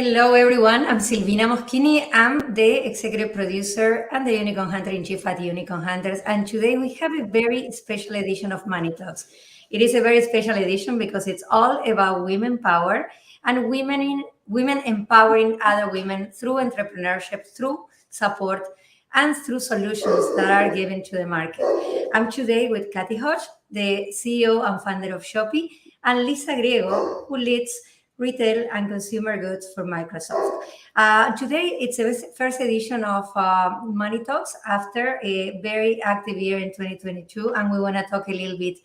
Hello, everyone. I'm Silvina Moschini. I'm the executive producer and the Unicorn Hunter-in-Chief at Unicorn Hunters. And today we have a very special edition of Money Talks. It is a very special edition because it's all about women power and women empowering other women through entrepreneurship, through support, and through solutions that are given to the market. I'm today with Katie Hotze, the CEO and founder of Shoppi, and Lisa Griego, who leads retail and consumer goods for Microsoft. Today, it's the first edition of Money Talks after a very active year in 2022, and we want to talk a little bit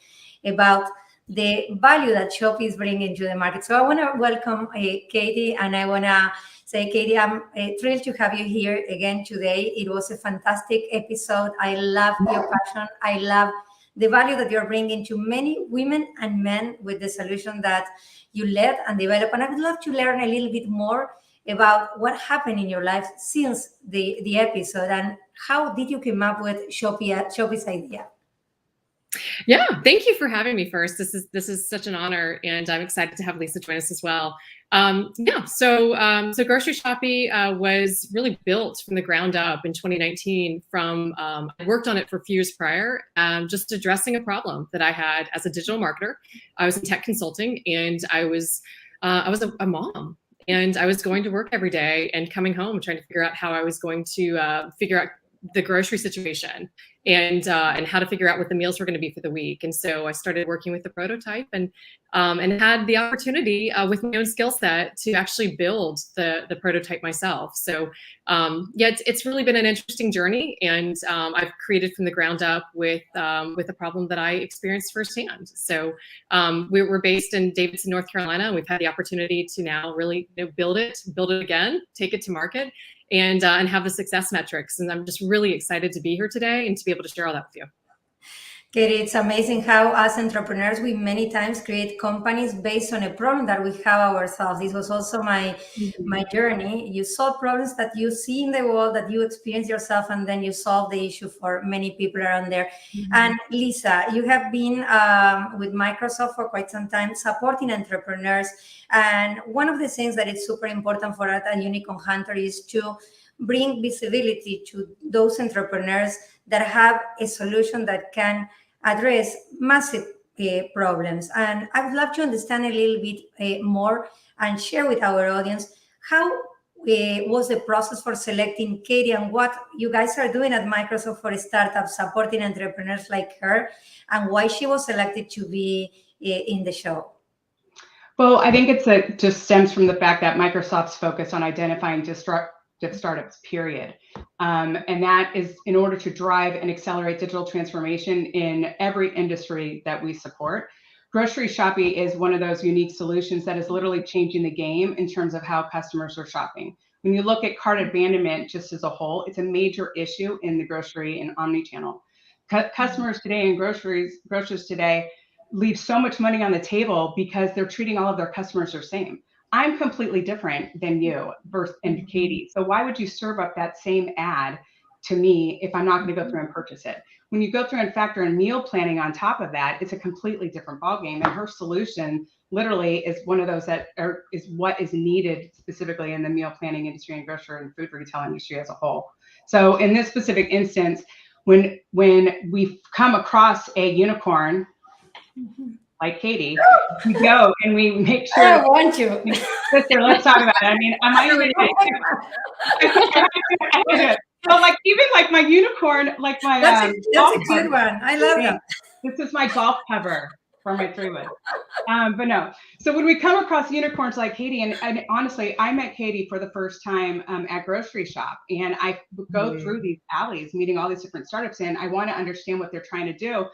about the value that Shoppi is bringing to the market. So I want to welcome Katie, and I want to say, Katie, I'm thrilled to have you here again today. It was a fantastic episode. I love your passion. I love the value that you're bringing to many women and men with the solution that you led and developed. And I would love to learn a little bit more about what happened in your life since the episode, and how did you come up with Shoppi's idea? Yeah, thank you for having me first. This is such an honor, and I'm excited to have Lisa join us as well. So Grocery Shopii was really built from the ground up in 2019. I worked on it for a few years prior, just addressing a problem that I had as a digital marketer. I was in tech consulting, and I was a mom, and I was going to work every day and coming home trying to figure out how I was going to figure out the grocery situation and how to figure out what the meals were going to be for the week. And so I started working with the prototype and had the opportunity with my own skill set to actually build the prototype myself. So it's really been an interesting journey, and I've created from the ground up with a problem that I experienced firsthand. So we're based in Davidson, North Carolina, and we've had the opportunity to now really build it again, take it to market, and have the success metrics. And I'm just really excited to be here today and to be able to share all that with you. Katie, it's amazing how as entrepreneurs, we many times create companies based on a problem that we have ourselves. This was also my journey. You solve problems that you see in the world, that you experience yourself, and then you solve the issue for many people around there. And Lisa, you have been with Microsoft for quite some time, supporting entrepreneurs. And one of the things that is super important for us at Unicorn Hunter is to bring visibility to those entrepreneurs that have a solution that can address massive problems. And I would love to understand a little bit more and share with our audience how was the process for selecting Katie, and what you guys are doing at Microsoft for startups, supporting entrepreneurs like her, and why she was selected to be in the show. Well, I think it just stems from the fact that Microsoft's focus on identifying disruptive startups, period. And that is in order to drive and accelerate digital transformation in every industry that we support. Grocery Shopii is one of those unique solutions that is literally changing the game in terms of how customers are shopping. When you look at cart abandonment just as a whole, it's a major issue in the grocery and omni-channel. Customers today and grocers today leave so much money on the table because they're treating all of their customers the same. I'm completely different than you and Katie. So why would you serve up that same ad to me if I'm not going to go through and purchase it? When you go through and factor in meal planning on top of that, it's a completely different ballgame. And her solution literally is one of those is what is needed specifically in the meal planning industry and grocery and food retail industry as a whole. So in this specific instance, when we come across a unicorn, like Katie, we go and we make sure. I want you. Sister, let's talk about it. I mean, am I even? So like even like my unicorn, like my that's a good one. I love that. This is my golf cover for my 3-wood. But no. So when we come across unicorns like Katie, and honestly, I met Katie for the first time at Grocery Shop, and I go through these alleys, meeting all these different startups, and I want to understand what they're trying to do.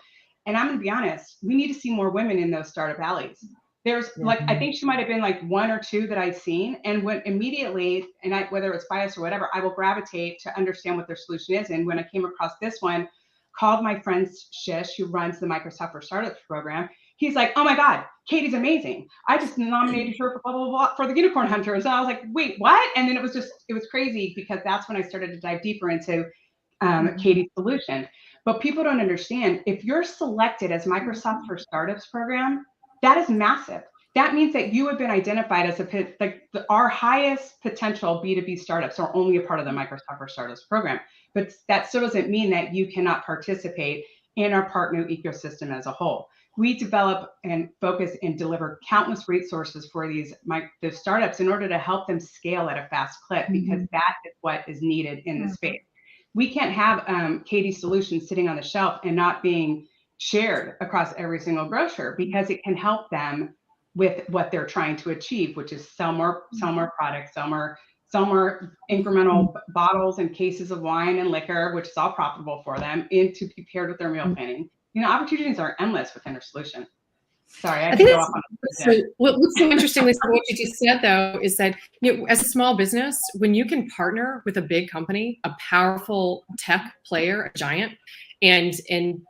And I'm going to be honest, we need to see more women in those startup alleys. There's like, I think she might have been like 1 or 2 that I've seen. And when immediately, and whether it's bias or whatever, I will gravitate to understand what their solution is. And when I came across this one, called my friend Shish, who runs the Microsoft for Startups program. He's like, oh my God, Katie's amazing. I just nominated her for blah, blah, blah, for the Unicorn Hunters. And I was like, wait, what? And then it was crazy, because that's when I started to dive deeper into Katie's solution. But people don't understand, if you're selected as Microsoft for Startups program, that is massive. that means that you have been identified as our highest potential B2B startups are only a part of the Microsoft Startups program. But that still doesn't mean that you cannot participate in our partner ecosystem as a whole. We develop and focus and deliver countless resources for these startups in order to help them scale at a fast clip, because that is what is needed in the space. We can't have Katie's solution sitting on the shelf and not being shared across every single grocer, because it can help them with what they're trying to achieve, which is sell more products, sell more incremental bottles and cases of wine and liquor, which is all profitable for them, and to be paired with their meal planning. Opportunities are endless within our solution. Sorry, I think what's so interesting, Lisa, what you just said though, is that as a small business, when you can partner with a big company, a powerful tech player, a giant, and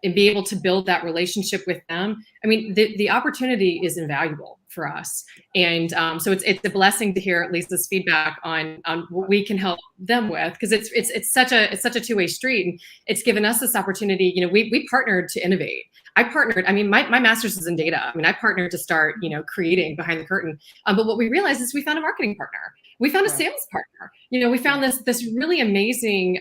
be able to build that relationship with them, I mean, the opportunity is invaluable for us. And so it's a blessing to hear Lisa's feedback on what we can help them with, because it's such a two-way street, and it's given us this opportunity. We partnered to innovate. My master's is in data. I mean, I partnered to start, creating behind the curtain. But what we realized is we found a marketing partner. We found a sales partner. We found this really amazing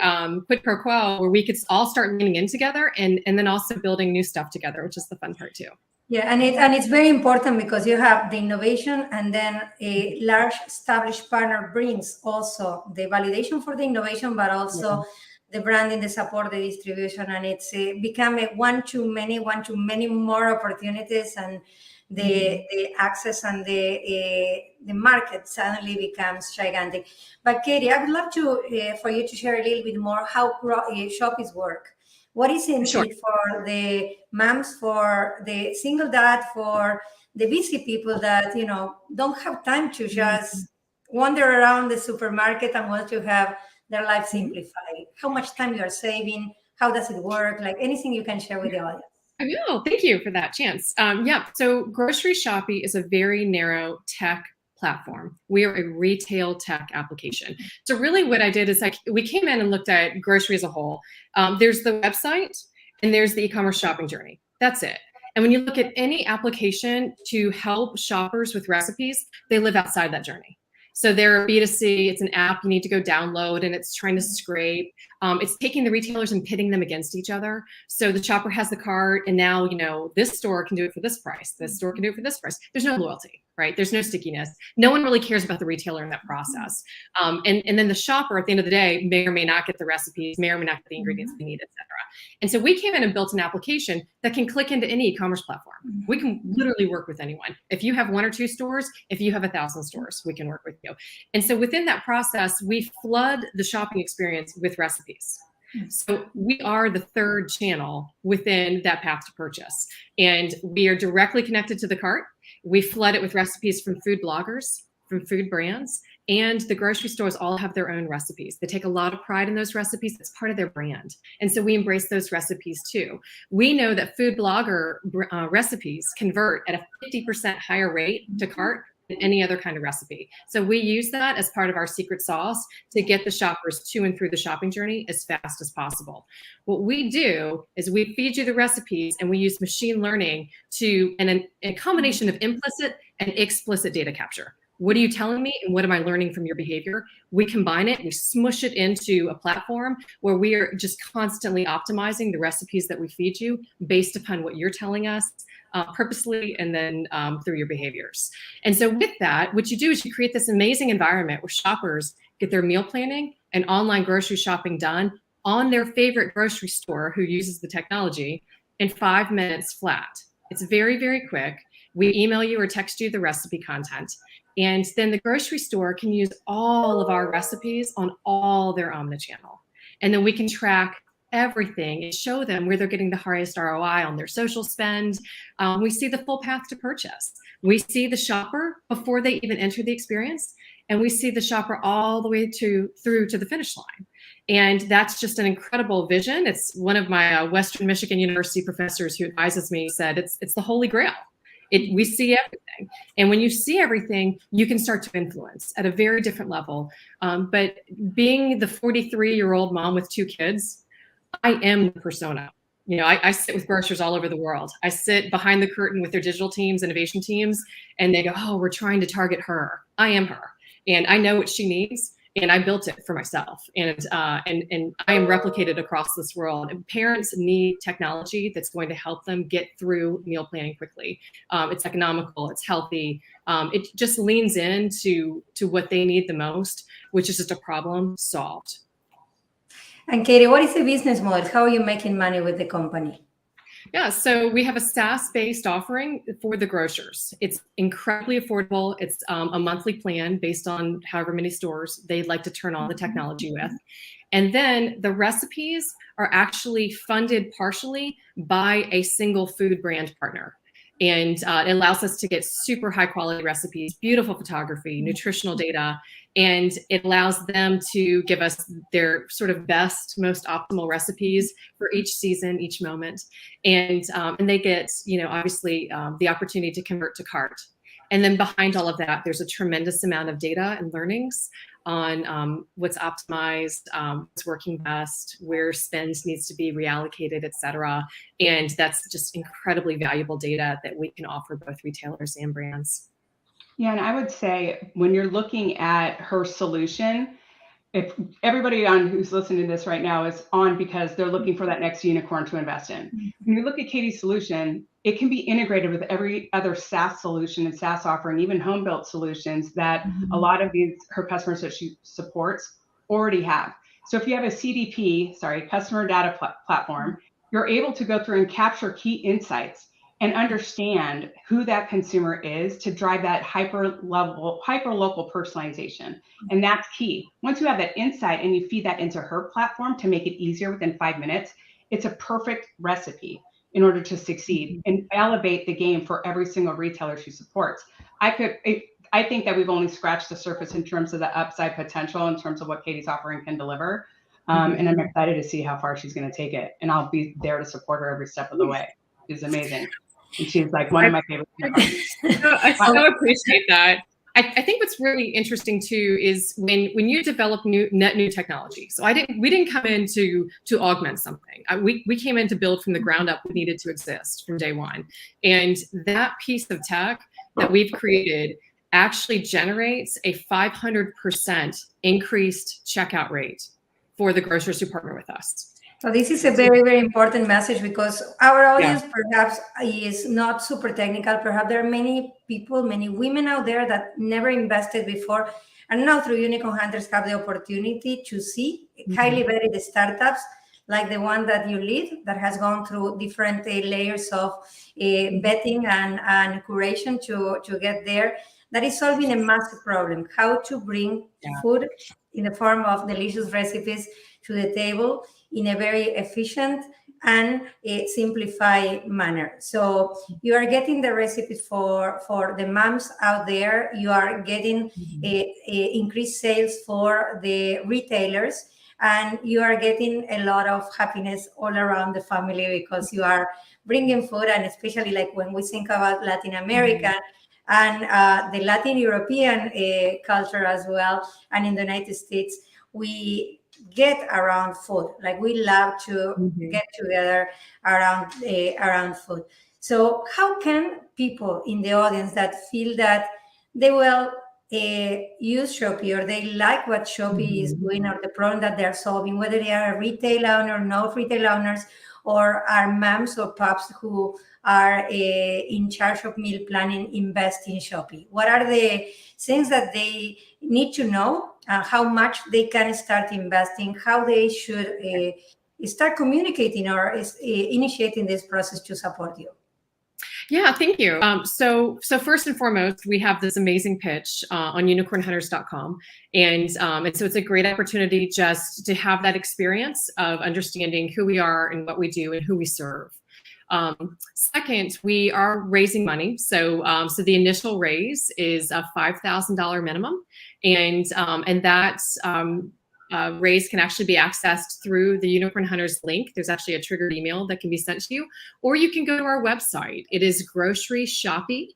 quid pro quo where we could all start leaning in together, and then also building new stuff together, which is the fun part too. Yeah, and it's very important because you have the innovation, and then a large established partner brings also the validation for the innovation, but also the branding, the support, the distribution, and it's become a one to many more opportunities, and the access and the market suddenly becomes gigantic. But Katie, I would love to for you to share a little bit more how Shoppie's work. What is in it for the moms, for the single dad, for the busy people that don't have time to just wander around the supermarket and want to have their life simplified? How much time you are saving? How does it work? Like anything you can share with the audience. I will. Thank you for that chance. So Grocery Shopii is a very narrow tech platform. We are a retail tech application. So really what I did is we came in and looked at grocery as a whole. There's the website and there's the e-commerce shopping journey. That's it. And when you look at any application to help shoppers with recipes, they live outside that journey. So they're B2C, it's an app you need to go download, and it's trying to scrape. It's taking the retailers and pitting them against each other. So the shopper has the cart, and now, this store can do it for this price. This store can do it for this price. There's no loyalty, right? There's no stickiness. No one really cares about the retailer in that process. And then the shopper at the end of the day may or may not get the recipes, may or may not get the ingredients they need, et cetera. And so we came in and built an application that can click into any e-commerce platform. We can literally work with anyone. If you have 1 or 2 stores, if you have 1,000 stores, we can work with you. And so within that process, we flood the shopping experience with recipes. So we are the third channel within that path to purchase. And we are directly connected to the cart. We flood it with recipes from food bloggers, from food brands, and the grocery stores all have their own recipes. They take a lot of pride in those recipes. It's part of their brand. And so we embrace those recipes too. We know that food blogger recipes convert at a 50% higher rate to cart than any other kind of recipe. So we use that as part of our secret sauce to get the shoppers to and through the shopping journey as fast as possible. What we do is we feed you the recipes, and we use machine learning and a combination of implicit and explicit data capture. What are you telling me, and what am I learning from your behavior? We combine it, we smush it into a platform where we are just constantly optimizing the recipes that we feed you based upon what you're telling us purposely, and then through your behaviors. And so with that, what you do is you create this amazing environment where shoppers get their meal planning and online grocery shopping done on their favorite grocery store who uses the technology in 5 minutes flat. It's very, very quick. We email you or text you the recipe content. And then the grocery store can use all of our recipes on all their omnichannel. And then we can track everything and show them where they're getting the highest ROI on their social spend. We see the full path to purchase. We see the shopper before they even enter the experience, and we see the shopper all the way through to the finish line. And that's just an incredible vision. It's one of my Western Michigan University professors who advises me said it's the holy grail. We see everything. And when you see everything, you can start to influence at a very different level. But being the 43-year-old mom with 2 kids, I am the persona. I sit with grocers all over the world. I sit behind the curtain with their digital teams, innovation teams, and they go, oh, we're trying to target her. I am her. And I know what she needs. And I built it for myself. And I am replicated across this world. And parents need technology that's going to help them get through meal planning quickly. It's economical, it's healthy. It just leans into what they need the most, which is just a problem solved. And Katie, what is the business model? How are you making money with the company? Yeah, so we have a SaaS-based offering for the grocers. It's incredibly affordable. It's a monthly plan based on however many stores they'd like to turn on the technology with. And then the recipes are actually funded partially by a single food brand partner. And it allows us to get super high quality recipes, beautiful photography, nutritional data, and it allows them to give us their sort of best, most optimal recipes for each season, each moment. And they get, obviously the opportunity to convert to cart. And then behind all of that, there's a tremendous amount of data and learnings on what's optimized, what's working best, where spend needs to be reallocated, et cetera. And that's just incredibly valuable data that we can offer both retailers and brands. Yeah, and I would say when you're looking at her solution, if everybody who's listening to this right now is on because they're looking for that next unicorn to invest in. When you look at Katie's solution, it can be integrated with every other SaaS solution and SaaS offering, even home built solutions that a lot of her customers that she supports already have. So if you have a CDP, customer data platform, you're able to go through and capture key insights and understand who that consumer is to drive that hyper local personalization. And that's key. Once you have that insight and you feed that into her platform to make it easier within 5 minutes, it's a perfect recipe in order to succeed and elevate the game for every single retailer she supports. I think that we've only scratched the surface in terms of the upside potential, in terms of what Katie's offering can deliver. And I'm excited to see how far she's going to take it. And I'll be there to support her every step of the way. She's amazing. And she's like one of my favorite people. I so appreciate that. I think what's really interesting too is when you develop net new technology. So we didn't come in to augment something. We came in to build from the ground up what needed to exist from day one. And that piece of tech that we've created actually generates a 500% increased checkout rate for the grocers who partner with us. So this is a very, very important message because our audience perhaps is not super technical. Perhaps there are many people, many women out there that never invested before. And now through Unicorn Hunters have the opportunity to see highly vetted startups like the one that you lead that has gone through different layers of vetting and curation to get there. That is solving a massive problem, how to bring food in the form of delicious recipes to the table in a very efficient and simplified manner. So you are getting the recipes for the moms out there. You are getting increased sales for the retailers, and you are getting a lot of happiness all around the family because you are bringing food, and especially like when we think about Latin America and the Latin European culture as well, and in the United States, we get around food. Like we love to get together around food. So how can people in the audience that feel that they will use Shoppi or they like what Shoppi is doing or the problem that they're solving, whether they are a retail owner, no retail owners, or are moms or pops who are in charge of meal planning, invest in Shoppi? What are the things that they need to know? How much they can start investing, how they should start communicating or initiating this process to support you? Yeah, thank you. So first and foremost, we have this amazing pitch on unicornhunters.com. And so it's a great opportunity just to have that experience of understanding who we are and what we do and who we serve. Second, we are raising money. So the initial raise is a $5,000 minimum. And that raise can actually be accessed through the Unicorn Hunters link. There's actually a triggered email that can be sent to you, or you can go to our website. It is Grocery Shopii.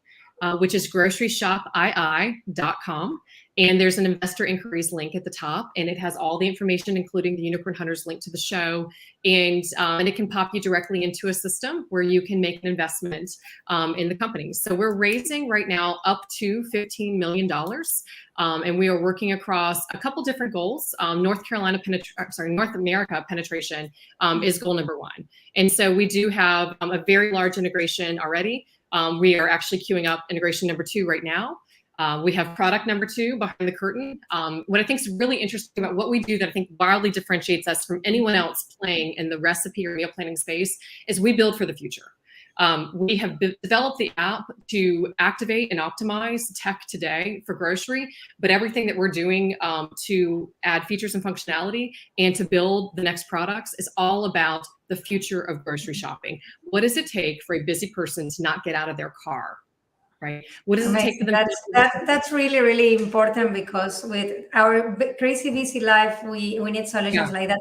which is groceryshopii.com. And there's an investor inquiries link at the top, and it has all the information, including the Unicorn Hunters link to the show. And it can pop you directly into a system where you can make an investment in the company. So we're raising right now up to $15 million. And we are working across a couple different goals. North America penetration is goal number 1. And so we do have a very large integration already. We are actually queuing up integration number 2 right now. We have product number 2 behind the curtain. What I think is really interesting about what we do that I think wildly differentiates us from anyone else playing in the recipe or meal planning space is we build for the future. We have developed the app to activate and optimize tech today for grocery, but everything that we're doing to add features and functionality and to build the next products is all about the future of grocery shopping. What does it take for a busy person to not get out of their car? Right. What does it take for them? That's really, really important, because with our crazy busy life, we need solutions like that.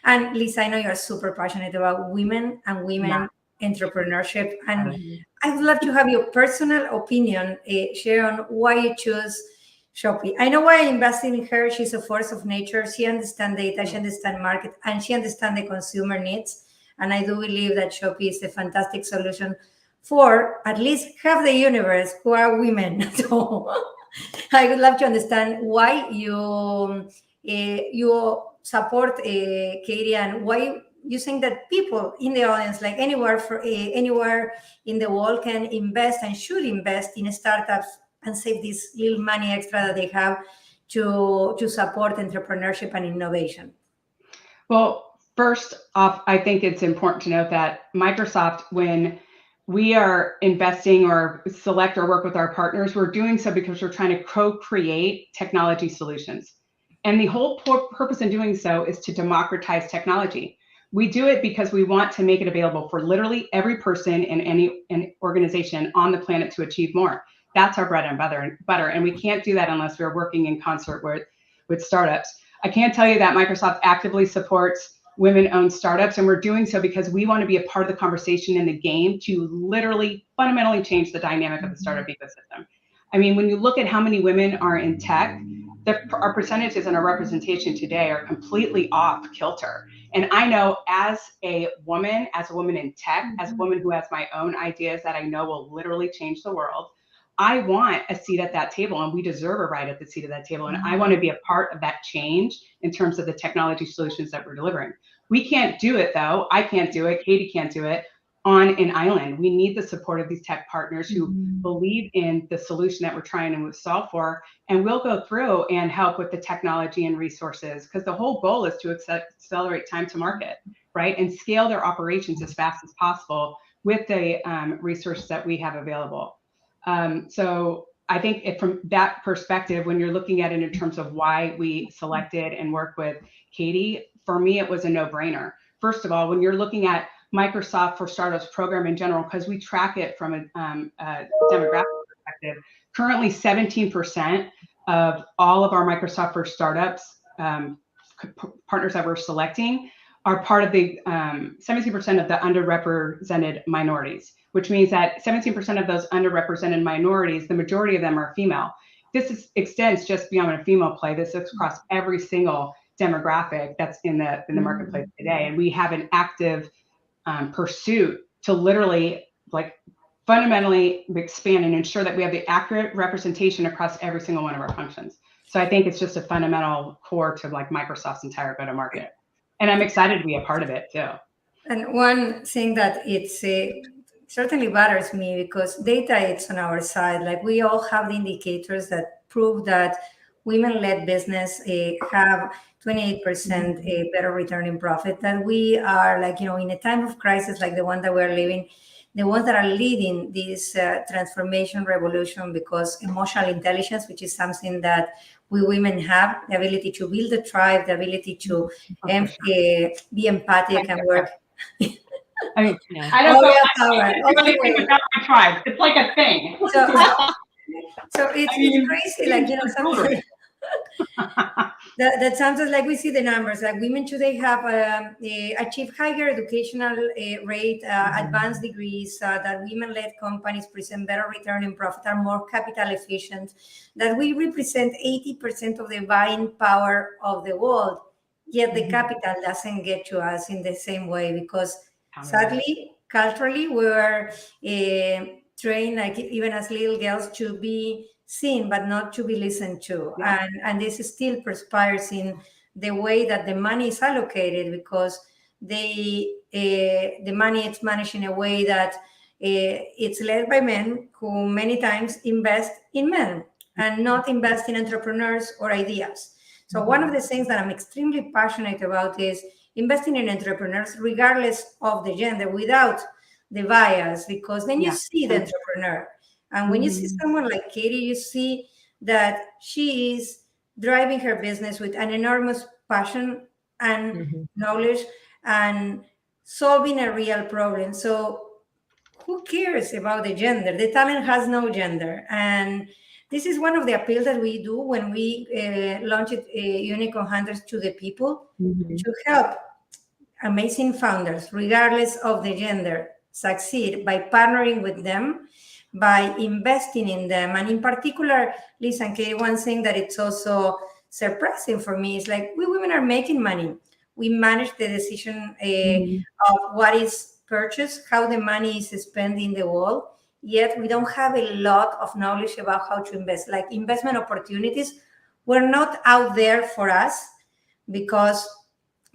And Lisa, I know you're super passionate about women and women entrepreneurship. And I would love to have your personal opinion, share on why you choose Shoppi. I know why I invested in her. She's a force of nature. She understands data, she understands market, and she understands the consumer needs. And I do believe that Shoppi is a fantastic solution for at least half the universe who are women. So I would love to understand why you support Katie, and why you think that people in the audience, like anywhere in the world, can invest and should invest in startups and save this little money extra that they have to support entrepreneurship and innovation. Well, first off, I think it's important to note that Microsoft, when we are investing or select or work with our partners, we're doing so because we're trying to co-create technology solutions. And the whole purpose in doing so is to democratize technology. We do it because we want to make it available for literally every person in any organization on the planet to achieve more. That's our bread and butter. And we can't do that unless we're working in concert with startups. I can tell you that Microsoft actively supports women-owned startups, and we're doing so because we want to be a part of the conversation in the game to literally fundamentally change the dynamic of the startup ecosystem. I mean, when you look at how many women are in tech, our percentages and our representation today are completely off kilter. And I know as a woman in tech, as a woman who has my own ideas that I know will literally change the world, I want a seat at that table, and we deserve a right at the seat of that table. And I want to be a part of that change in terms of the technology solutions that we're delivering. We can't do it though. I can't do it. Katie can't do it on an island. We need the support of these tech partners who believe in the solution that we're trying to solve for. And we'll go through and help with the technology and resources, because the whole goal is to accelerate time to market, right? And scale their operations as fast as possible with the resources that we have available. So I think from that perspective, when you're looking at it in terms of why we selected and worked with Katie, for me, it was a no-brainer. First of all, when you're looking at Microsoft for Startups program in general, because we track it from a demographic perspective, currently 17% of all of our Microsoft for Startups partners that we're selecting are part of the 17% of the underrepresented minorities, which means that 17% of those underrepresented minorities, the majority of them are female. This extends just beyond a female play. This looks across every single demographic that's in the marketplace today. And we have an active pursuit to literally fundamentally expand and ensure that we have the accurate representation across every single one of our functions. So I think it's just a fundamental core to Microsoft's entire go-to-market. And I'm excited to be a part of it too. And one thing that it's certainly bothers me, because data is on our side. Like, we all have the indicators that prove that women-led business have 28% better return in profit. That we are in a time of crisis like the one that we're living, the ones that are leading this transformation revolution, because emotional intelligence, which is something that we women have, the ability to build a tribe, the ability to be empathic and work. I mean, I don't know anything about my tribe. It's like a thing. So it's crazy. That sounds like we see the numbers. Like women today have achieved higher educational rate, advanced degrees, that women-led companies present better return in profit, are more capital efficient, that we represent 80% of the buying power of the world, yet the capital doesn't get to us in the same way because sadly, culturally, we were trained, like even as little girls, to be seen but not to be listened to, and this still perspires in the way that the money is allocated, because the money is managed in a way that it's led by men who many times invest in men and not invest in entrepreneurs or ideas. So one of the things that I'm extremely passionate about is investing in entrepreneurs regardless of the gender, without the bias, because then you see the entrepreneur. And when you see someone like Katie, you see that she is driving her business with an enormous passion and knowledge and solving a real problem. So who cares about the gender? The talent has no gender. And this is one of the appeals that we do when we launched Unicorn Hunters to the people, to help amazing founders, regardless of the gender, succeed by partnering with them, by investing in them. And in particular, Lisa and Katie, one thing that it's also surprising for me is like, we women are making money. We manage the decision of what is purchased, how the money is spent in the world, yet we don't have a lot of knowledge about how to invest. Like investment opportunities were not out there for us because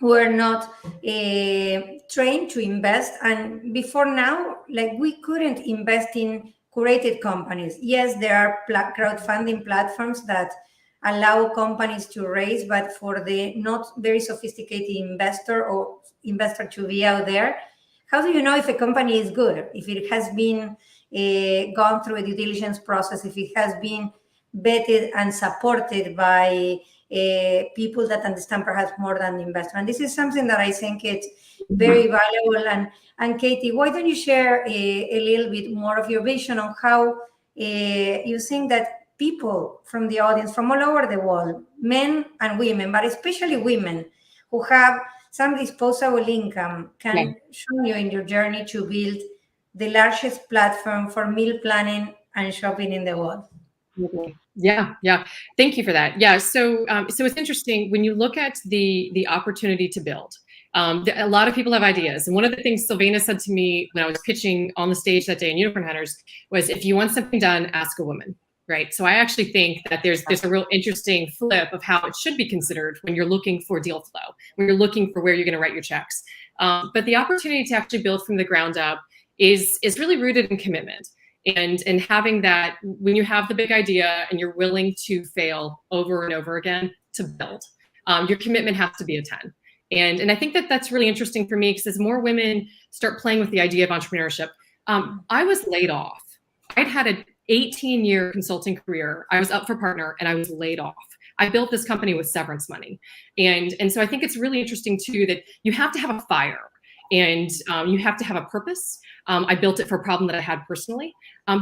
we're not trained to invest. And before now, like we couldn't invest in curated companies. Yes, there are crowdfunding platforms that allow companies to raise, but for the not very sophisticated investor or investor to be out there, how do you know if a company is good? If it has been gone through a due diligence process, if it has been vetted and supported by people that understand perhaps more than the investor. And this is something that I think it's very valuable. And Katie, why don't you share a little bit more of your vision on how you think that people from the audience from all over the world, men and women, but especially women who have some disposable income, can show you in your journey to build the largest platform for meal planning and shopping in the world? Yeah. Thank you for that. Yeah. So it's interesting when you look at the opportunity to build. A lot of people have ideas, and one of the things Silvina said to me when I was pitching on the stage that day in Unicorn Hunters was, "If you want something done, ask a woman." Right. So I actually think that there's a real interesting flip of how it should be considered when you're looking for deal flow, when you're looking for where you're going to write your checks. But the opportunity to actually build from the ground up is really rooted in commitment. And having that, when you have the big idea and you're willing to fail over and over again to build, your commitment has to be a 10. And I think that that's really interesting for me, because as more women start playing with the idea of entrepreneurship, I was laid off. I'd had an 18-year consulting career. I was up for partner and I was laid off. I built this company with severance money. And so I think it's really interesting too, that you have to have a fire. And you have to have a purpose. I built it for a problem that I had personally.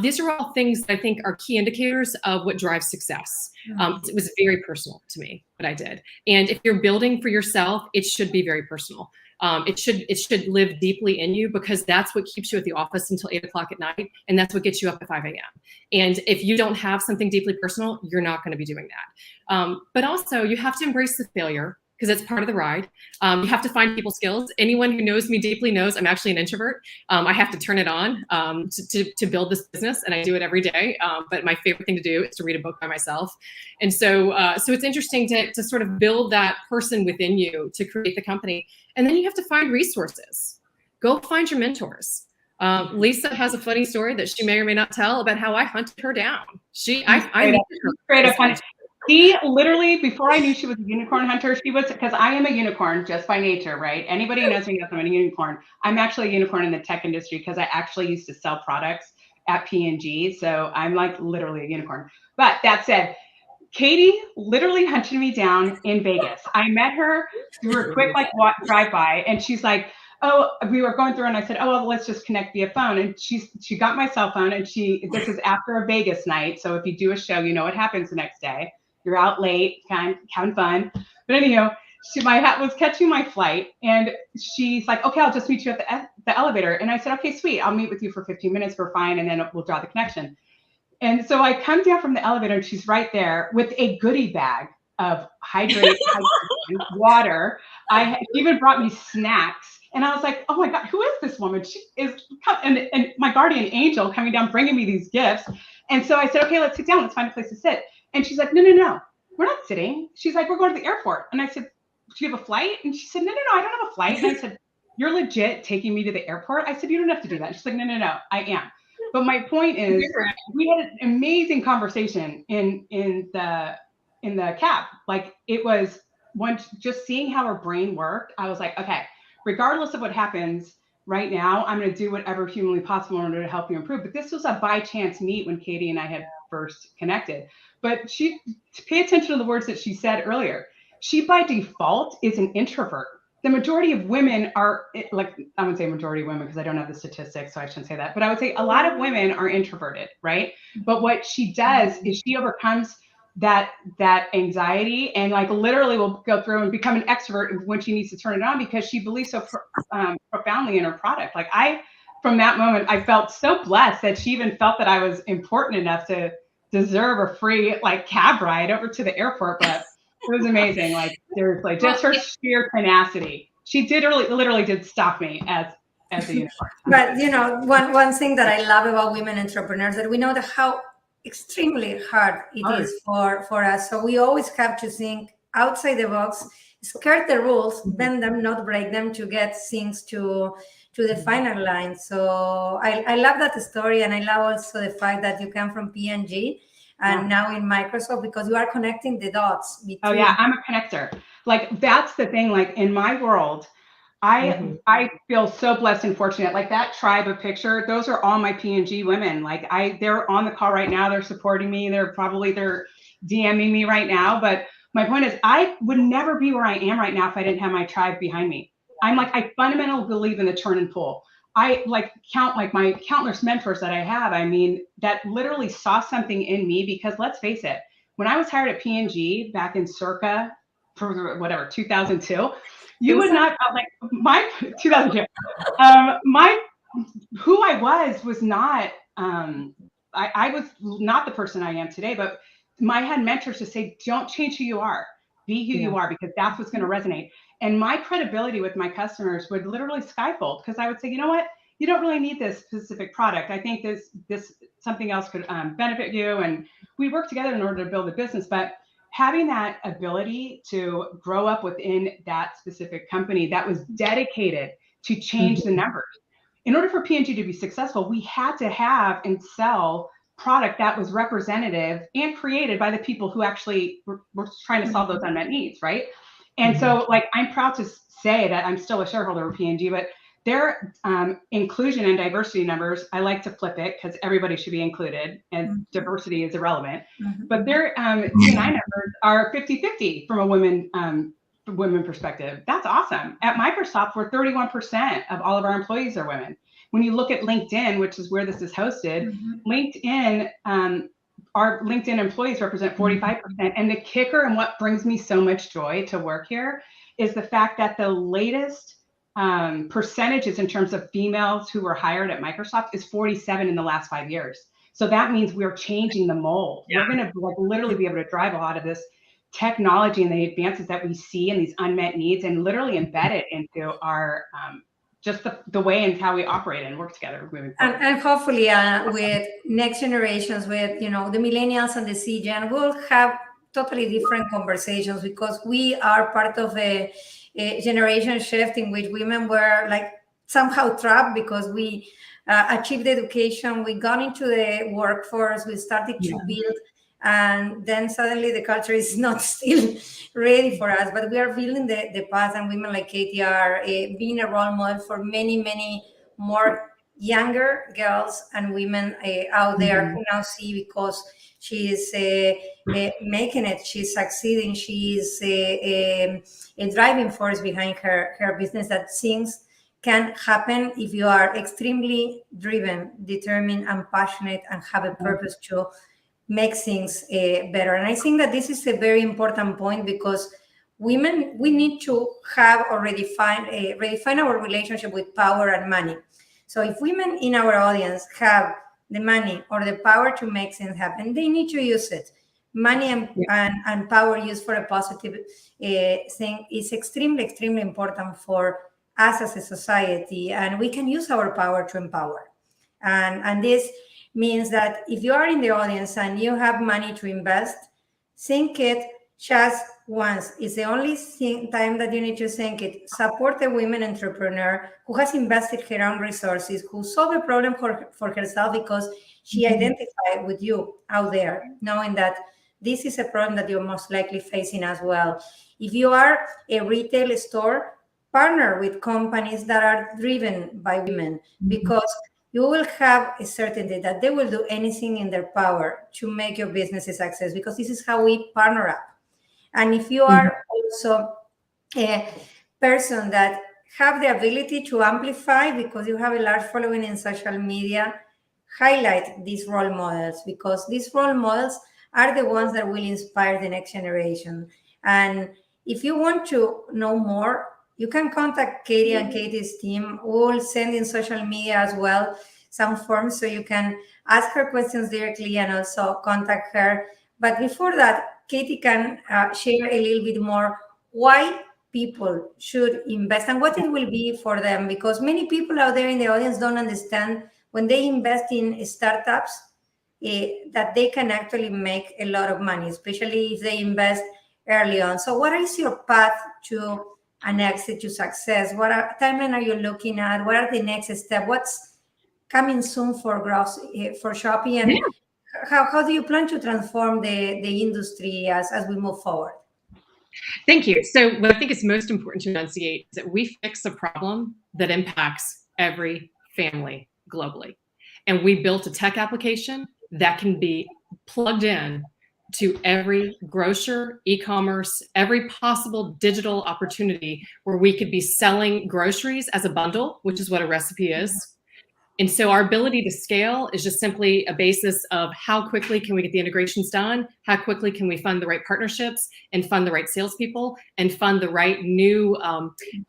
These are all things that I think are key indicators of what drives success. It was very personal to me, what I did. And if you're building for yourself, it should be very personal. It should live deeply in you, because that's what keeps you at the office until 8 o'clock at night. And that's what gets you up at 5 a.m. And if you don't have something deeply personal, you're not going to be doing that. But also you have to embrace the failure, because it's part of the ride. You have to find people skills. Anyone who knows me deeply knows I'm actually an introvert. I have to turn it on to build this business, and I do it every day. But my favorite thing to do is to read a book by myself. And so it's interesting to sort of build that person within you to create the company. And then you have to find resources. Go find your mentors. Lisa has a funny story that she may or may not tell about how I hunted her down. I needed her. Straight up hunted. She literally, before I knew she was a unicorn hunter, she was, because I am a unicorn just by nature, right? Anybody who knows me knows I'm a unicorn. I'm actually a unicorn in the tech industry because I actually used to sell products at P&G. So I'm like literally a unicorn. But that said, Katie literally hunted me down in Vegas. I met her through a quick drive by, and she's like, oh, we were going through, and I said, oh, well, let's just connect via phone. And she got my cell phone, and this is after a Vegas night. So if you do a show, you know what happens the next day. you're out late, having fun. But anyhow, my hat was catching my flight, and she's like, okay, I'll just meet you at the elevator. And I said, okay, sweet. I'll meet with you for 15 minutes. We're fine. And then we'll draw the connection. And so I come down from the elevator, and she's right there with a goodie bag of hydration, water. I even brought me snacks. And I was like, oh my God, who is this woman? She is, and my guardian angel coming down, bringing me these gifts. And so I said, okay, let's sit down. Let's find a place to sit. And she's like, no, we're not sitting. She's like, we're going to the airport. And I said, do you have a flight? And she said, no, I don't have a flight. And I said, you're legit taking me to the airport? I said, you don't have to do that. She's like, no, I am. But my point is, we had an amazing conversation in the cab. Like, it was just seeing how her brain worked. I was like, okay, regardless of what happens right now, I'm going to do whatever humanly possible in order to help you improve. But this was a by chance meet when Katie and I had first connected. But pay attention to the words that she said earlier. She by default is an introvert. The majority of women are, like, I wouldn't say majority of women because I don't have the statistics, so I shouldn't say that. But I would say a lot of women are introverted, right? But what she does is she overcomes that anxiety, and like literally will go through and become an extrovert when she needs to turn it on, because she believes so profoundly in her product. Like, from that moment, I felt so blessed that she even felt that I was important enough to deserve a free like cab ride over to the airport. But it was amazing. Like, seriously, just her sheer tenacity. She literally did stop me as a unicorn. But one thing that I love about women entrepreneurs, that we know that how extremely hard it is for us. So we always have to think outside the box, skirt the rules, bend them, not break them, to get things to the final line. So I love that story, and I love also the fact that you come from P&G and now in Microsoft, because you are connecting the dots between. Oh yeah, I'm a connector. Like, that's the thing. Like, in my world, I feel so blessed and fortunate. Like, that tribe of picture, those are all my P&G women. Like, they're on the call right now. They're supporting me. They're DMing me right now. But my point is, I would never be where I am right now if I didn't have my tribe behind me. I fundamentally believe in the churn and pull. I count my countless mentors that I have. I mean, that literally saw something in me, because let's face it, when I was hired at P&G back in circa 2002, you would not, like, my 2002, who I was not, I was not the person I am today, but I had mentors to say, don't change who you are, be who you are, because that's what's going to resonate. And my credibility with my customers would literally skyfold, because I would say, you know what, you don't really need this specific product. I think this something else could benefit you. And we work together in order to build a business. But having that ability to grow up within that specific company that was dedicated to change the numbers. In order for P&G to be successful, we had to have and sell product that was representative and created by the people who actually were trying to solve those unmet needs, right? And so, like, I'm proud to say that I'm still a shareholder of P&G, but their inclusion and diversity numbers, I like to flip it, because everybody should be included and diversity is irrelevant. But their D&I numbers are 50-50 from a women perspective. That's awesome. At Microsoft, we're 31% of all of our employees are women. When you look at LinkedIn, which is where this is hosted, LinkedIn, our LinkedIn employees represent 45%. And the kicker, and what brings me so much joy to work here, is the fact that the latest percentages in terms of females who were hired at Microsoft is 47 in the last 5 years. So that means we're changing the mold. We're going to literally be able to drive a lot of this technology and the advances that we see in these unmet needs, and literally embed it into our just the way and how we operate and work together moving forward. And hopefully with next generations, with the millennials and the Z-Gen, we'll have totally different conversations, because we are part of a generation shift in which women were like somehow trapped, because we achieved education, we got into the workforce, we started to build, and then suddenly the culture is not still ready for us, but we are building the path, and women like Katie are being a role model for many, many more younger girls and women out there who now see, because she is making it, she's succeeding, she is a driving force behind her business, that things can happen if you are extremely driven, determined, and passionate, and have a purpose to make things better. And I think that this is a very important point, because women, we need to have or redefine our relationship with power and money. So if women in our audience have the money or the power to make things happen, they need to use it. Money and power used for a positive thing is extremely, extremely important for us as a society, and we can use our power to empower. And this means that if you are in the audience and you have money to invest, think it just once. It's the only time that you need to think it. Support a women entrepreneur who has invested her own resources, who solved a problem for herself because she identified with you out there, knowing that this is a problem that you're most likely facing as well. If you are a retail store, partner with companies that are driven by women, because you will have a certainty that they will do anything in their power to make your business a success, because this is how we partner up. And if you are also a person that have the ability to amplify, because you have a large following in social media, highlight these role models, because these role models are the ones that will inspire the next generation. And if you want to know more, you can contact Katie and Katie's team. We'll send in social media as well some forms, so you can ask her questions directly and also contact her. But before that, Katie can share a little bit more why people should invest and what it will be for them, because many people out there in the audience don't understand when they invest in startups that they can actually make a lot of money, especially if they invest early on. So what is your path to an exit, to success? What timeline are you looking at? What are the next steps? What's coming soon for Shoppi? And how do you plan to transform the industry as we move forward? Thank you. So what I think is most important to enunciate is that we fix a problem that impacts every family globally. And we built a tech application that can be plugged in to every grocer, e-commerce, every possible digital opportunity where we could be selling groceries as a bundle, which is what a recipe is. And so our ability to scale is just simply a basis of how quickly can we get the integrations done, how quickly can we fund the right partnerships and fund the right salespeople and fund the right new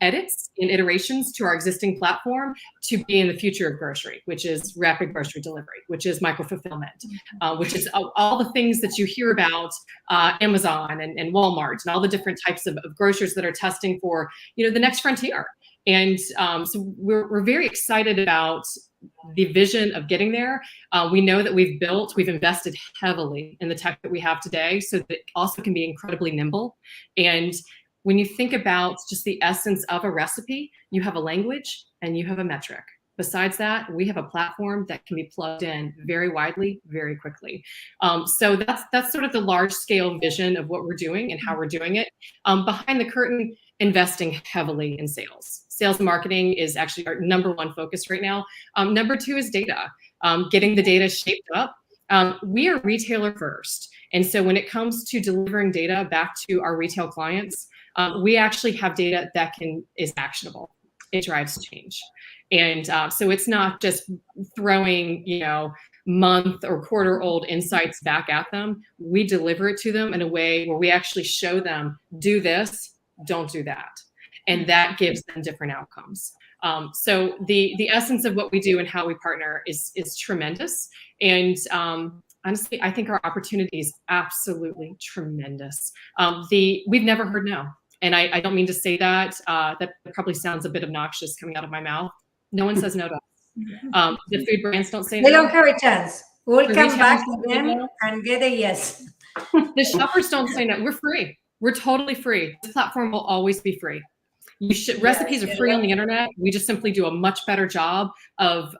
edits and iterations to our existing platform to be in the future of grocery, which is rapid grocery delivery, which is micro-fulfillment, which is all the things that you hear about Amazon and Walmart and all the different types of grocers that are testing for, the next frontier. And so we're very excited about the vision of getting there. We know that we've invested heavily in the tech that we have today, so that it also can be incredibly nimble. And when you think about just the essence of a recipe, you have a language and you have a metric. Besides that, we have a platform that can be plugged in very widely, very quickly. So that's sort of the large scale vision of what we're doing and how we're doing it. Behind the curtain, investing heavily in sales. Sales and marketing is actually our number one focus right now. Number two is data, getting the data shaped up. We are retailer first. And so when it comes to delivering data back to our retail clients, we actually have data that is actionable. It drives change. And so it's not just throwing, month or quarter old insights back at them. We deliver it to them in a way where we actually show them, do this, don't do that. And that gives them different outcomes. So the essence of what we do and how we partner is tremendous. And honestly, I think our opportunity is absolutely tremendous. We've never heard no. And I don't mean to say that. That probably sounds a bit obnoxious coming out of my mouth. No one says no to us. The food brands don't say no. They don't have a chance. We'll come back to them and get a yes. The shoppers don't say no. We're free. We're totally free. This platform will always be free. Recipes are free on the internet. We just simply do a much better job of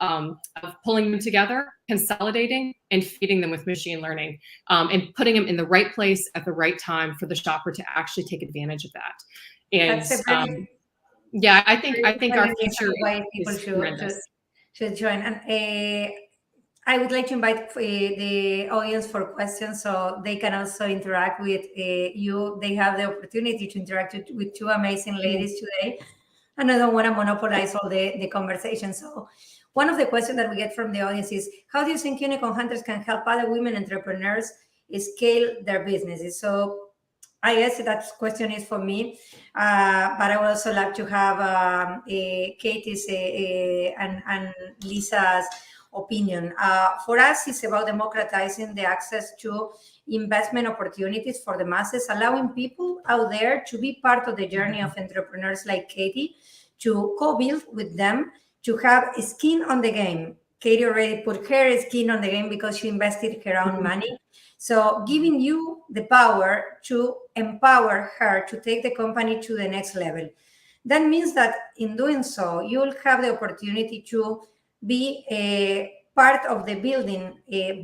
pulling them together, consolidating, and feeding them with machine learning, and putting them in the right place at the right time for the shopper to actually take advantage of that. And yeah, I think our future is tremendous. Should join. And I would like to invite the audience for questions, so they can also interact with you. They have the opportunity to interact with two amazing ladies today. and I don't want to monopolize all the conversation. So one of the questions that we get from the audience is, how do you think unicorn hunters can help other women entrepreneurs scale their businesses? So I guess that question is for me, but I would also like to have Katie's and Lisa's opinion. For us, it's about democratizing the access to investment opportunities for the masses, allowing people out there to be part of the journey of entrepreneurs like Katie, to co-build with them, to have skin on the game. Katie already put her skin on the game because she invested her own money. So giving you the power to empower her to take the company to the next level. That means that in doing so, you'll have the opportunity to be a part of the building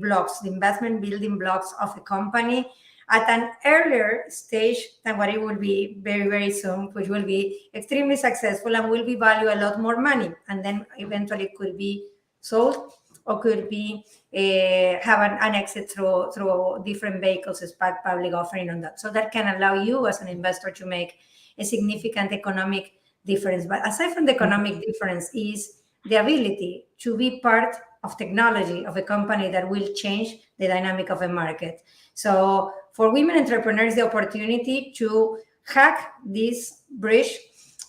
blocks, the investment building blocks of a company at an earlier stage than what it will be very, very soon, which will be extremely successful and will be value a lot more money. And then eventually it could be sold or could be have an exit through different vehicles, as public offering on that. So that can allow you as an investor to make a significant economic difference. But aside from the economic difference is the ability to be part of technology of a company that will change the dynamic of a market. So for women entrepreneurs, the opportunity to hack this bridge,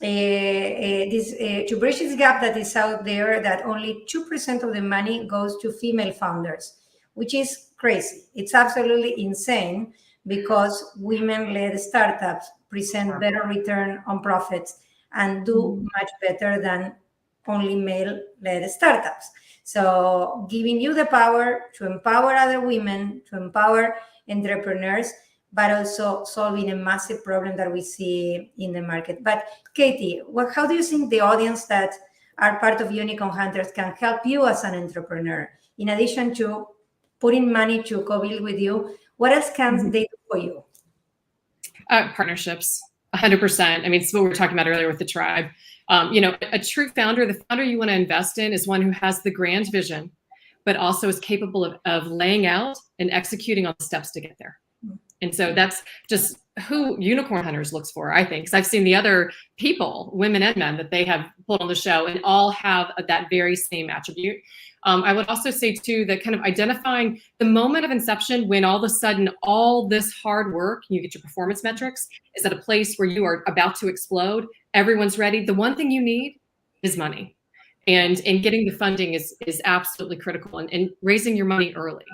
to bridge this gap that is out there, that only 2% of the money goes to female founders, which is crazy. It's absolutely insane because women-led startups present better return on profits and do much better than only male-led startups. So giving you the power to empower other women, to empower entrepreneurs, but also solving a massive problem that we see in the market. But Katie, how do you think the audience that are part of Unicorn Hunters can help you as an entrepreneur? In addition to putting money to co-build with you, what else can they do for you? Partnerships, 100%. I mean, it's what we were talking about earlier with the tribe. A true founder, the founder you want to invest in is one who has the grand vision, but also is capable of laying out and executing on the steps to get there. And so that's just who Unicorn Hunters looks for, I think, because I've seen the other people, women and men, that they have pulled on the show and all have that very same attribute. I would also say, too, that kind of identifying the moment of inception when all of a sudden all this hard work, you get your performance metrics, is at a place where you are about to explode. Everyone's ready. The one thing you need is money. And getting the funding is absolutely critical, and raising your money early.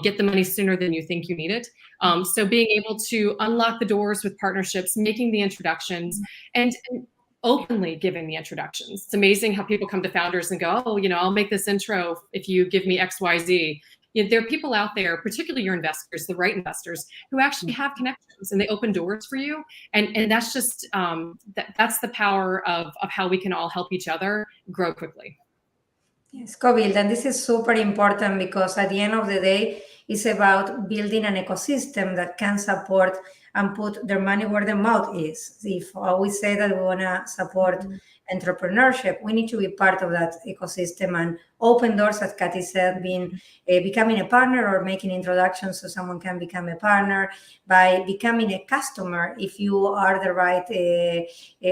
Get the money sooner than you think you need it. So being able to unlock the doors with partnerships, making the introductions, and openly giving the introductions. It's amazing how people come to founders and go, oh, I'll make this intro if you give me X, Y, Z. There are people out there, particularly your investors, the right investors, who actually have connections and they open doors for you. And that's just, that's the power of how we can all help each other grow quickly. Yes, co-build, and this is super important because at the end of the day, it's about building an ecosystem that can support and put their money where their mouth is. If we say that we want to support entrepreneurship, we need to be part of that ecosystem and open doors, as Katie said, becoming a partner or making introductions so someone can become a partner, by becoming a customer if you are the right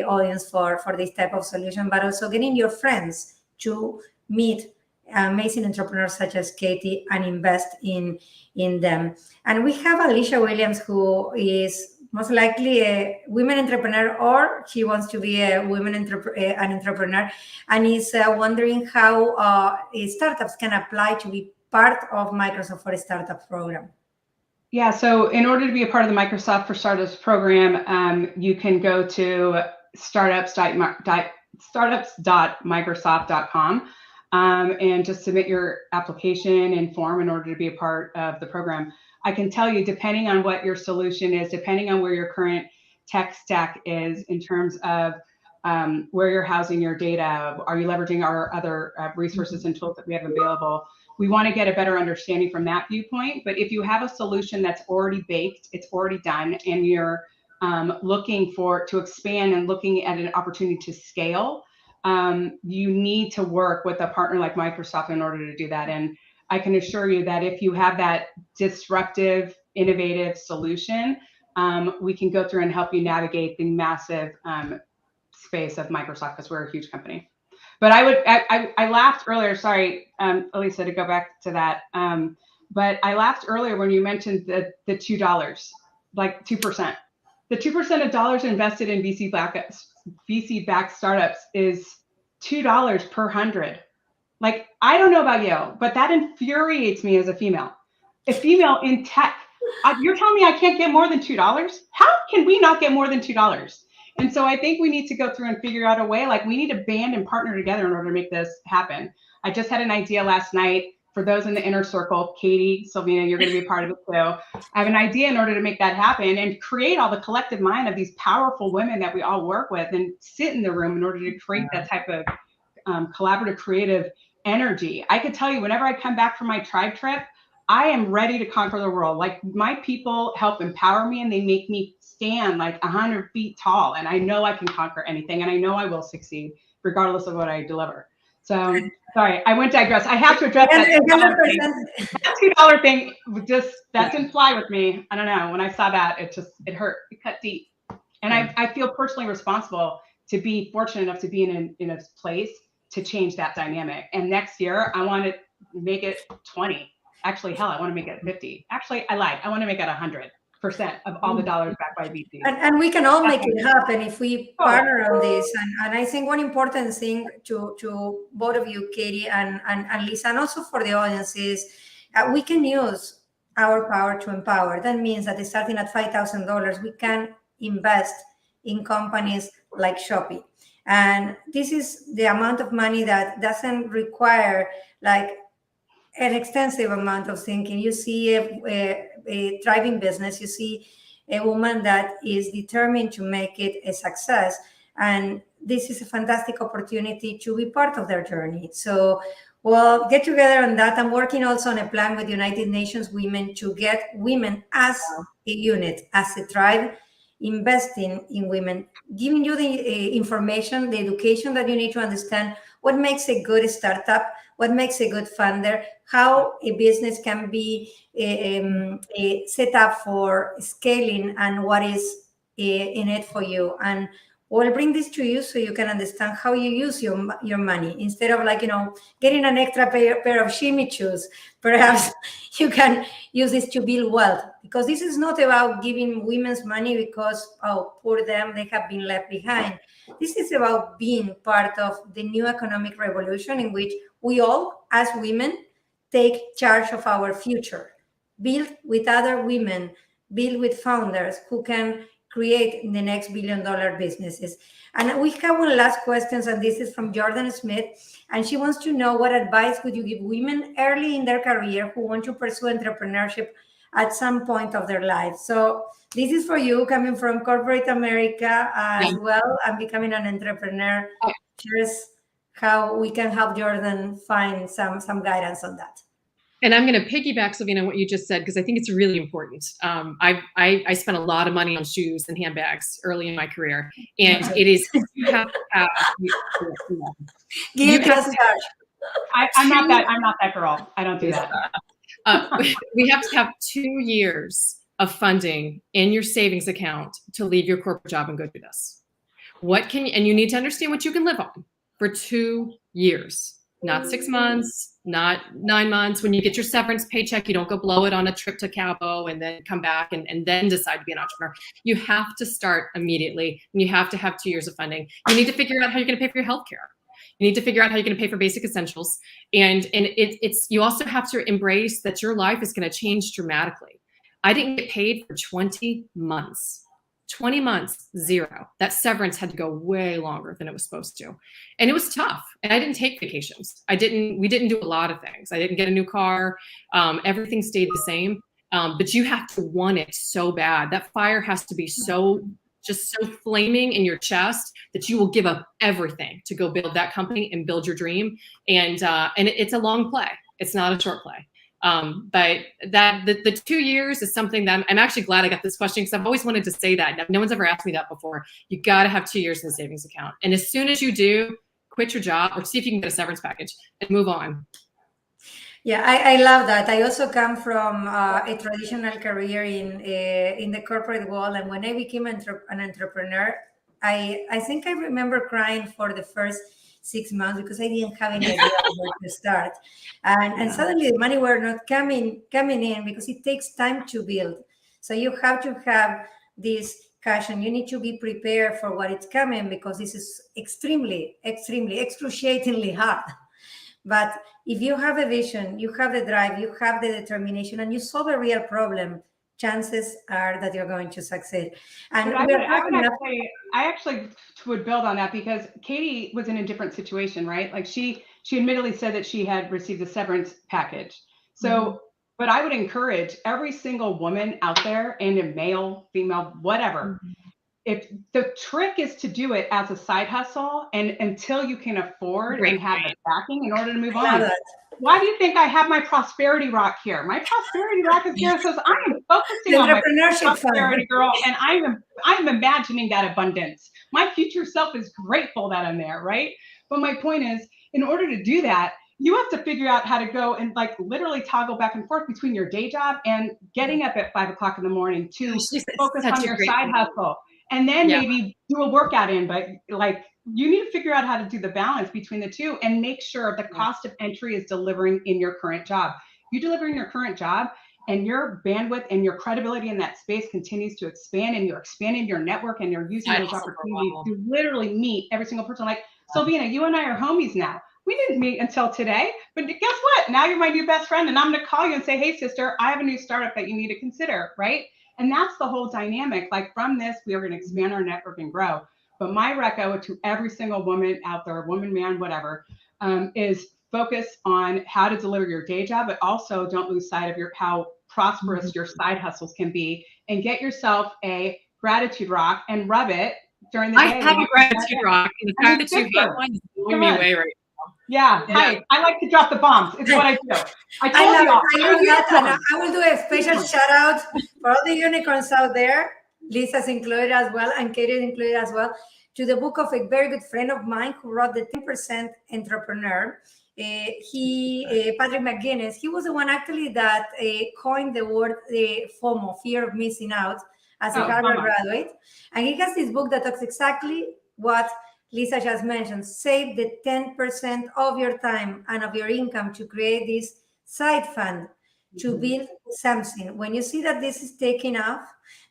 audience for this type of solution, but also getting your friends to meet amazing entrepreneurs such as Katie and invest in them. And we have Alicia Williams, who is most likely a women entrepreneur, or she wants to be an entrepreneur, and is wondering how startups can apply to be part of Microsoft for Startups program. Yeah, so in order to be a part of the Microsoft for Startups program, you can go to startups.microsoft.com. And just submit your application and form in order to be a part of the program. I can tell you, depending on what your solution is, depending on where your current tech stack is in terms of where you're housing your data, are you leveraging our other resources and tools that we have available? We want to get a better understanding from that viewpoint. But if you have a solution that's already baked, it's already done, and you're looking to expand and looking at an opportunity to scale, you need to work with a partner like Microsoft in order to do that. And I can assure you that if you have that disruptive, innovative solution, we can go through and help you navigate the massive space of Microsoft because we're a huge company. But I laughed earlier, sorry, Elisa, to go back to that. But I laughed earlier when you mentioned the $2, like 2%. The 2% of dollars invested in VC-backed startups is $2 per 100. Like, I don't know about you, but that infuriates me as a female. A female in tech, you're telling me I can't get more than $2? How can we not get more than $2? And so I think we need to go through and figure out a way, like we need to band and partner together in order to make this happen. I just had an idea last night. For those in the inner circle, Katie, Silvina, you're going to be a part of it too. I have an idea in order to make that happen and create all the collective mind of these powerful women that we all work with and sit in the room in order to create that type of collaborative, creative energy. I could tell you, whenever I come back from my tribe trip, I am ready to conquer the world. Like, my people help empower me and they make me stand like 100 feet tall. And I know I can conquer anything and I know I will succeed regardless of what I deliver. So sorry, I went digress. I have to address that $2 thing. That didn't fly with me. I don't know. When I saw that, it hurt. It cut deep. And I feel personally responsible to be fortunate enough to be in a place to change that dynamic. And next year, I want to make it 20. Actually, hell, I want to make it 50. Actually, I lied. I want to make it 100% of all the dollars backed by VC. And we can all make it happen if we partner on this. And I think one important thing to both of you, Katie and Lisa, and also for the audience is we can use our power to empower. That means that starting at $5,000, we can invest in companies like Shoppi. And this is the amount of money that doesn't require like an extensive amount of thinking. You see a thriving business, you see a woman that is determined to make it a success. And this is a fantastic opportunity to be part of their journey. So we'll get together on that. I'm working also on a plan with United Nations Women to get women as a unit, as a tribe, investing in women, giving you the information, the education that you need to understand what makes a good startup, what makes a good funder, how a business can be set up for scaling, and what is in it for you. And we'll bring this to you so you can understand how you use your money. Instead of like, getting an extra pair of shimmy shoes, perhaps you can use this to build wealth. Because this is not about giving women's money because, oh, poor them, they have been left behind. This is about being part of the new economic revolution in which we all, as women, take charge of our future. Build with other women, build with founders who can create the next billion-dollar businesses. And we have one last question, and this is from Jordan Smith. And she wants to know, what advice would you give women early in their career who want to pursue entrepreneurship at some point of their life? So this is for you, coming from corporate America as well, and becoming an entrepreneur. Here's how we can help Jordan find some guidance on that. And I'm going to piggyback, Silvina, what you just said, because I think it's really important. I spent a lot of money on shoes and handbags early in my career, and it is, you have to have. I'm not that girl. I don't do that. We have to have 2 years of funding in your savings account to leave your corporate job and go do this. And you need to understand what you can live on for 2 years. Not 6 months, not 9 months. When you get your severance paycheck, you don't go blow it on a trip to Cabo and then come back and then decide to be an entrepreneur. You have to start immediately, and you have to have 2 years of funding. You need to figure out how you're going to pay for your healthcare. You need to figure out how you're going to pay for basic essentials. And you also have to embrace that your life is going to change dramatically. I didn't get paid for 20 months. 20 months, zero. That severance had to go way longer than it was supposed to. And it was tough. And I didn't take vacations. We didn't do a lot of things. I didn't get a new car. Everything stayed the same. But you have to want it so bad. That fire has to be so flaming in your chest that you will give up everything to go build that company and build your dream. And it's a long play. It's not a short play. But the 2 years is something that I'm actually glad I got this question, because I've always wanted to say that. No one's ever asked me that before. You got to have 2 years in the savings account. And as soon as you do, quit your job or see if you can get a severance package and move on. Yeah, I love that. I also come from a traditional career in the corporate world. And when I became an entrepreneur, I think I remember crying for the first 6 months because I didn't have any idea where to start. And suddenly the money were not coming in because it takes time to build. So you have to have this cash and you need to be prepared for what is coming because this is extremely, excruciatingly hard. But if you have a vision, you have the drive, you have the determination, and you solve a real problem, chances are that you're going to succeed. And I actually would build on that because Katie was in a different situation, right? Like she admittedly said that she had received a severance package. So, but I would encourage every single woman out there, and a male, female, whatever, if the trick is to do it as a side hustle and until you can afford and have the backing in order to move on. Why do you think I have my prosperity rock here? My prosperity rock is here. Says I am focusing on my prosperity, girl, and I'm imagining that abundance. My future self is grateful that I'm there, right? But my point is, in order to do that, you have to figure out how to go and like literally toggle back and forth between your day job and getting up at 5 o'clock in the morning to focus on your side hustle. And then maybe do a workout in, but like you need to figure out how to do the balance between the two and make sure the cost of entry is delivering in your current job. You delivering your current job and your bandwidth and your credibility in that space continues to expand and you're expanding your network and you're using those opportunities to literally meet every single person. Like Silvina, you and I are homies now. We didn't meet until today, but guess what? Now you're my new best friend and I'm going to call you and say, hey sister, I have a new startup that you need to consider, right? And that's the whole dynamic. Like from this, we are going to expand our network and grow. But my reco to every single woman out there, woman, man, whatever, is focus on how to deliver your day job, but also don't lose sight of how prosperous your side hustles can be, and get yourself a gratitude rock and rub it during the day. I have a gratitude rock, and the fact that you have one is blowing me away right now. Yeah, hi. I like to drop the bombs. It's what I do. I love that. I will do a special shout out for all the unicorns out there. Lisa's included as well, and Katie is included as well, to the book of a very good friend of mine who wrote the 10% Entrepreneur. Patrick McGuinness, he was the one actually that coined the word FOMO, fear of missing out, as a Harvard graduate. And he has this book that talks exactly what Lisa just mentioned. Save the 10% of your time and of your income to create this side fund to build something. When you see that this is taking off,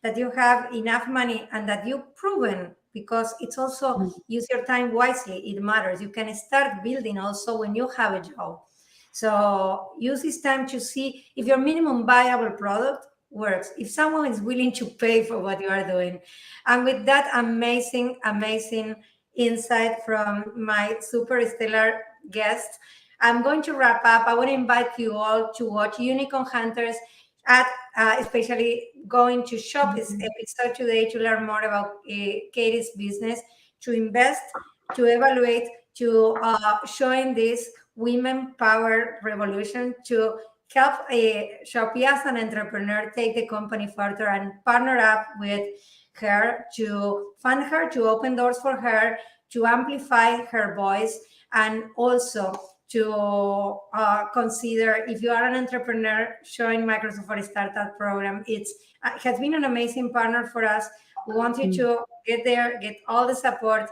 that you have enough money and that you've proven, because it's also use your time wisely, it matters. You can start building also when you have a job. So use this time to see if your minimum viable product works, if someone is willing to pay for what you are doing. And with that amazing insight from my super stellar guest, I'm going to wrap up. I want to invite you all to watch Unicorn Hunters, especially going to Shoppi's episode today to learn more about Katie's business, to invest, to evaluate, to showing this women power revolution, to help Shoppi as an entrepreneur take the company further and partner up with her to fund her, to open doors for her, to amplify her voice, and also to consider, if you are an entrepreneur, showing Microsoft for a Startup program. It has been an amazing partner for us. We want you to get there, get all the support,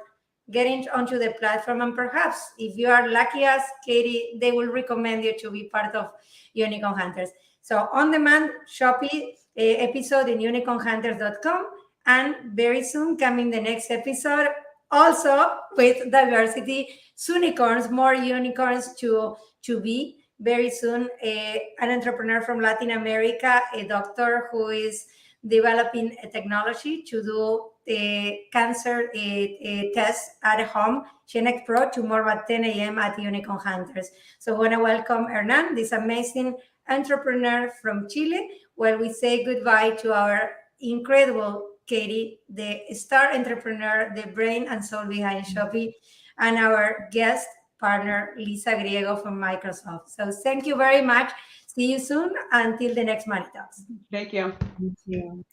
get onto the platform, and perhaps if you are lucky as Katie, they will recommend you to be part of Unicorn Hunters. So on demand Shoppi episode in unicornhunters.com, and very soon coming the next episode, also with diversity, unicorns, more unicorns to be very soon. An entrepreneur from Latin America, a doctor who is developing a technology to do a cancer test at home, Genex Pro, tomorrow at 10 a.m. at Unicorn Hunters. So I want to welcome Hernan, this amazing entrepreneur from Chile, while we say goodbye to our incredible Katie, the star entrepreneur, the brain and soul behind Shoppi, and our guest partner, Lisa Griego from Microsoft. So thank you very much. See you soon until the next Money Talks. Thank you. Thank you.